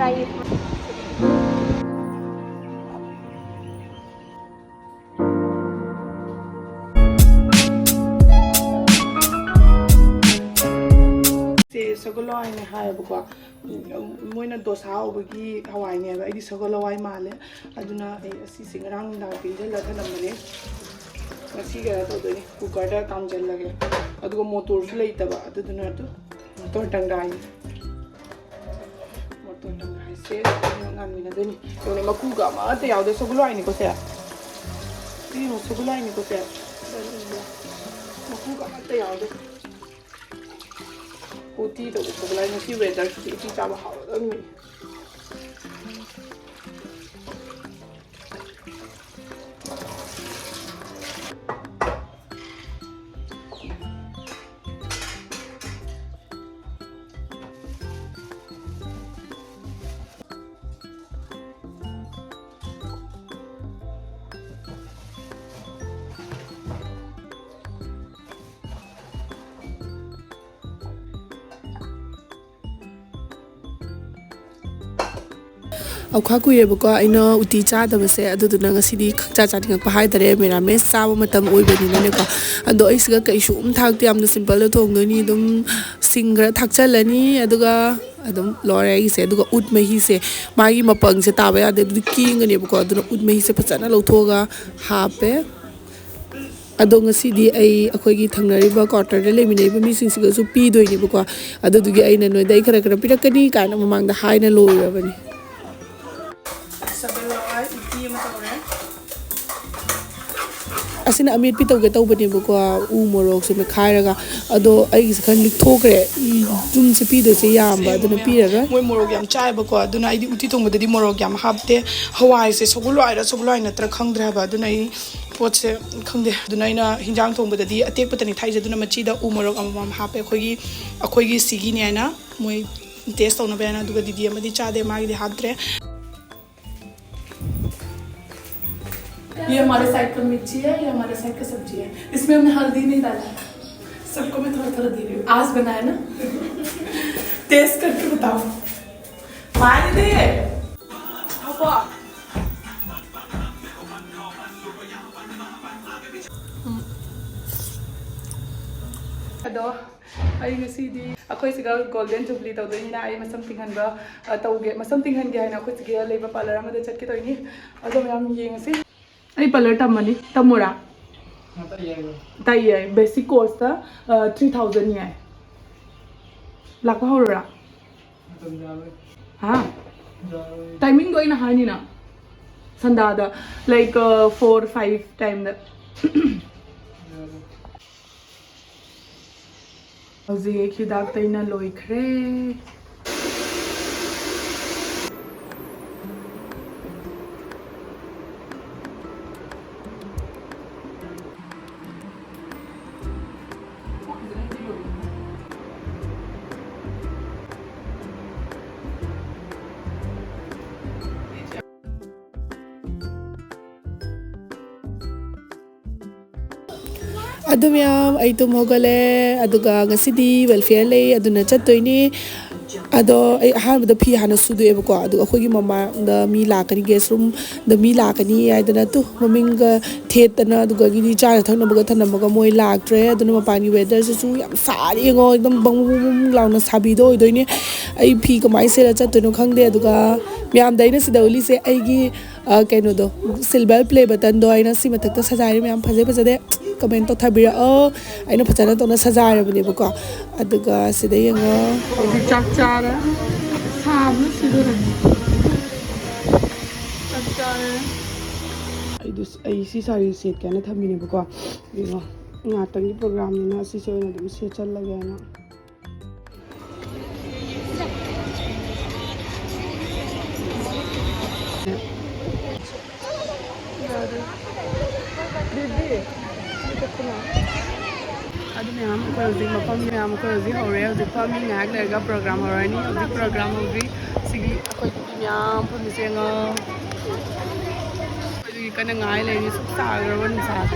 कराइए। सगोल हवाई हाबको मोइन दोसा होगी हवाईने अभी सगोल हवाई माले अदुना ngरang पीजल थनमने कह तौदे कुकर कामचलगे मोटर लेतब मोटर टंगाई मोटर टंगाई से गानी मकूगा याद सगुलाईको से सगुलाईको से मकूगा याद उटी तो सगुलाई नसी वेदर उटी चाब हावदमी अखा कुरेबको अना उटी चादबसे अदुदुना ngasi खक्चा चाटिंगक हाइदरे मेरामेस चाबो मतम ओइबनिनेको अदो अइसगा कैसुम थाक्ते यामना सिंपल थोंगदोनी दुम सिंगरा थाक्चलनी अदुगा अदुम लोरे इसे अदुगा उट मही से मागी मपंग से ताबा यादे अदु किंगनेबको अदुना उट मही से फचना लौथोगा हापे अदो ngasi अखोगी थंगनरिबा क्वार्टर लेमिनेबा मिसिंगसिगसु पीदोइनेबको अदुदुगी अइना नोइदा खरा खरा पिरकनी काना ममांगदा हाइना लोइरबनी असिना अमीर पी तौगे तौबनेबको उ मोरोक से खाइरगा अदो अइस खन लिथोकरे जुम से पीदोसे यामबा अदुना पीरगा मोय मोरोक याम चाइबको अदुना आइदी उटी तोंगबददी मोरोक याम हापते हवाई से सगुलाई नत्र खंगद्रे हाबा अदुना आई पोट से खंगदे अदुना आइना हिंजांग तोंगबददी अतेकपतनी थाइजे अदुना मचीदा उ मोरोक अमम हापे अखोगी सिगिनी आइना मोय टेस्ट तौनबे आइना अदुगा दीदी अमदी चादे मागिदे हापद्रे ये हमारे साइड का मिर्ची है, ये हमारे साइड का सब्जी है। इसमें हमने हल्दी नहीं डाला, सबको मैं थोड़ा थोड़ा दे रही हूँ। आज बनाया ना, टेस्ट करके बताओ। मार दे। अदो आई ngasi अखोई सिगा गोल्डन जुबली तौदोइना आई मसम तिंगनबा तौगे मसम तिंगनगे हाइना अखोई सिगे लेबा पार्लर अमदा चटके तोइनी अदो मैम येंगसी आई पार्लर तमनी तमुरा ताई बेसिक कोर्स था 3000 है लाखा होरा हाँ टाइमिंग दो इन हानी ना संदादा लाइक 4-5 टाइम द हौजिक हिदाक तैना लोइख्रे अदु मैम आई तुम होगले अदुगा ngasi वेलफेयर ले अदुना चतोइनी अदो आई अहानबद फी हाना सुदुएबको अदु अखोगी ममा द मी लाकनी गेस्ट रूम द मी लाकनी आइदना तु ममिंग थेतना अदुगा गिनी चाना थनबगा थनबगा मोय लाक्ट्रे अदुना मपानी वेदर से याम सारेगो एकदम बंग लाउना साबिदो ओइदोइनी आई फी कमाई सेरा चतोइनो खंगदे अदुगा मैम दैना सिदौली से आइगी कैनो दो सिल्वर प्ले बटन दो आइना सि मथक्ता सजाइ मैम फजे फजदे कमेंट तो थाबिरा अइना फजना तोना सजारबनेबको अदुगा सिदा यंगो अभी चाक चारा साबनु सिदोरे चाक चारा आई सी सारी सेट कहना थमीनेबको दिनो नाटंगी प्रोग्राम निना असि से ओइना दum से चल लगे ना मफम मैम को हौरे फमी ngak लेगा प्रोग्राम हौरानी प्रोग्राम होगी सिगी मैम फमीसेंग कन गाय लेनी सब सागरवन साथ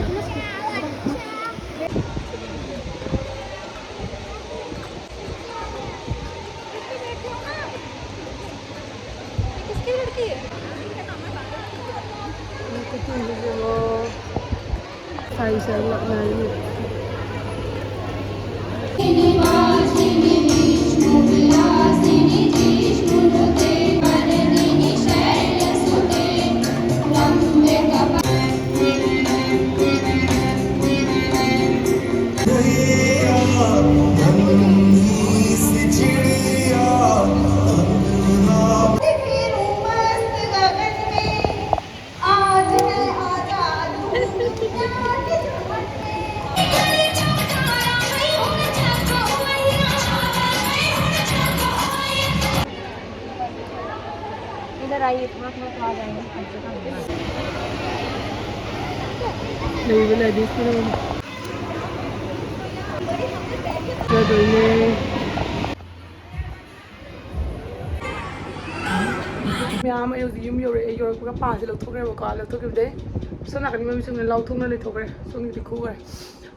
इधर आइए थोड़ा थोड़ा तो आ जाएंगे कम से कम मैम यूम यूरपा पास लौथोरेबको लौथोबदे सो नाकनी मम्मी लौथोना लेथोरे सोनी खूरे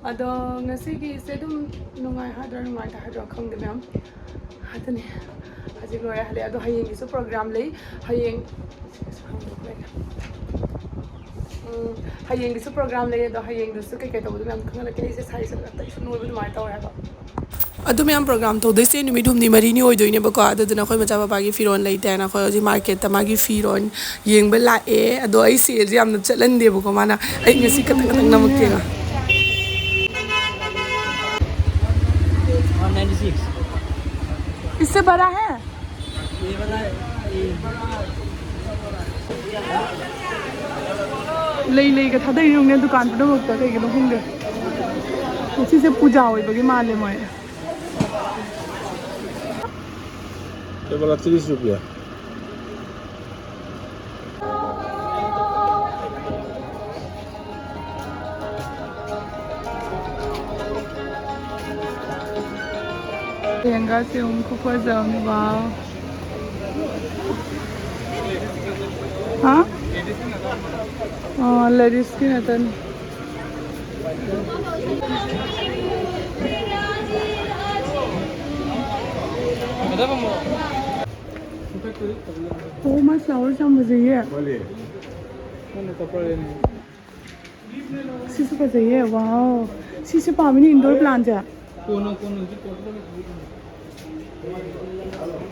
अदो से नुंगाई हाद्रा नुंगाई हाद्रा खंगदे मैम हाथने हजिक लोरे हले अदो हयेंगिसु प्रोग्राम ले हयेंगिसु प्रोग्राम ले अदो हयेंगिसु कई कई तबदु मैम खंगलके इसे सारी सलता इस नोइबु दुमाय तौर है अदु मैम प्रोग्राम तौदे नुमित हुमनी मरीनी होइदोइनेबको अदुना अखोय मचा बाबागी फिरोन लेतेना अखोय हजि मार्केट मागी फिरोन येंबा लाए अदो आई सेल यामना चलनदेबको माना आई ngasi खतंग खतंग नमकेगा 196 इससे बड़ा है ये वाला ले का था दे दुकान पर दमकता कईगनो खंदे से पूजा होइबगी माले मोय ये वाला 30 रुपया लहंगा से उनको फजाऊंगी वाह हाँ लेडीज की नतन ओ माय फ्लावर्स हम बजाइए सीसे बजाइए वाह सीसे पामिनी इंडोर प्लांट है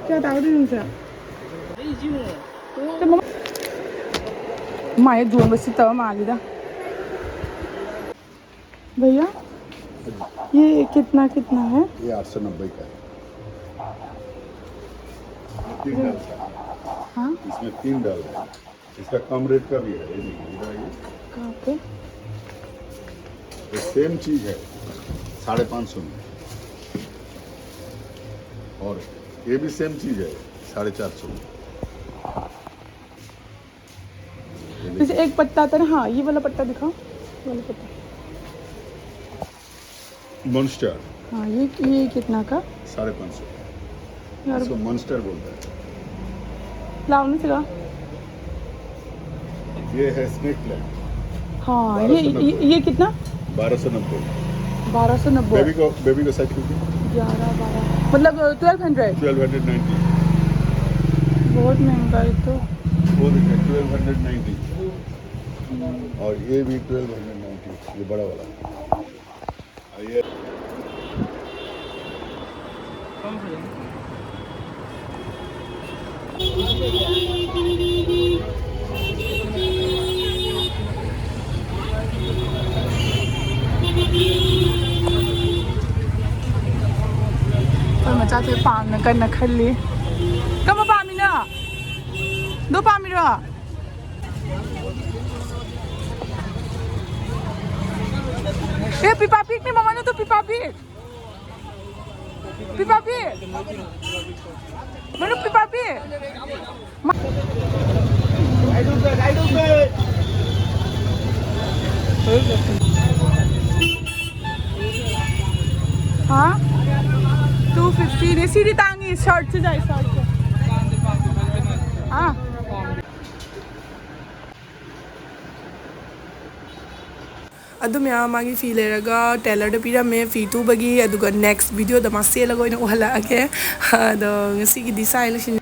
क्या दावड़ी नहीं सर तो मम्मा माये जोन बस तब मालिदा भैया ये कितना कितना है ये 890 का है 3 डाल का हाँ इसमें 3 डाल है इसका कम रेट का भी है ये नहीं ये कहाँ पे ये सेम चीज है 550 में और ये भी सेम चीज है 450 में जैसे एक पत्ता था ना हाँ ये वाला पत्ता दिखाओ ये वाला पत्ता मॉन्स्टर हाँ ये कितना का 550 यार इसको मॉन्स्टर बोलता है लाओ नहीं सिला ये है स्नेक प्लांट हाँ ये कितना 1290 1290 बेबी को साइज कीजिए 11 12 मतलब 1200 1290 बहुत महंगा है तो वो देखिए 1290 और ये भी 1290 ये बड़ा वाला ये मचाते पाम कन्ना खल्ली कम पामिना दो पामिरा ए पिपा पिक ni mama तो पिपा पिक mana पिपा पिक हाँ 250 ने सीधी तांगी शर्ट से जाए शर्ट से हाँ अदु मैम मागी फी लेरगा टेलर द पिरामे फी तुबगी अदुगा नेक्स्ट वीडियो द मा सेलगा ओइना उहलाके अदो ngasi gi design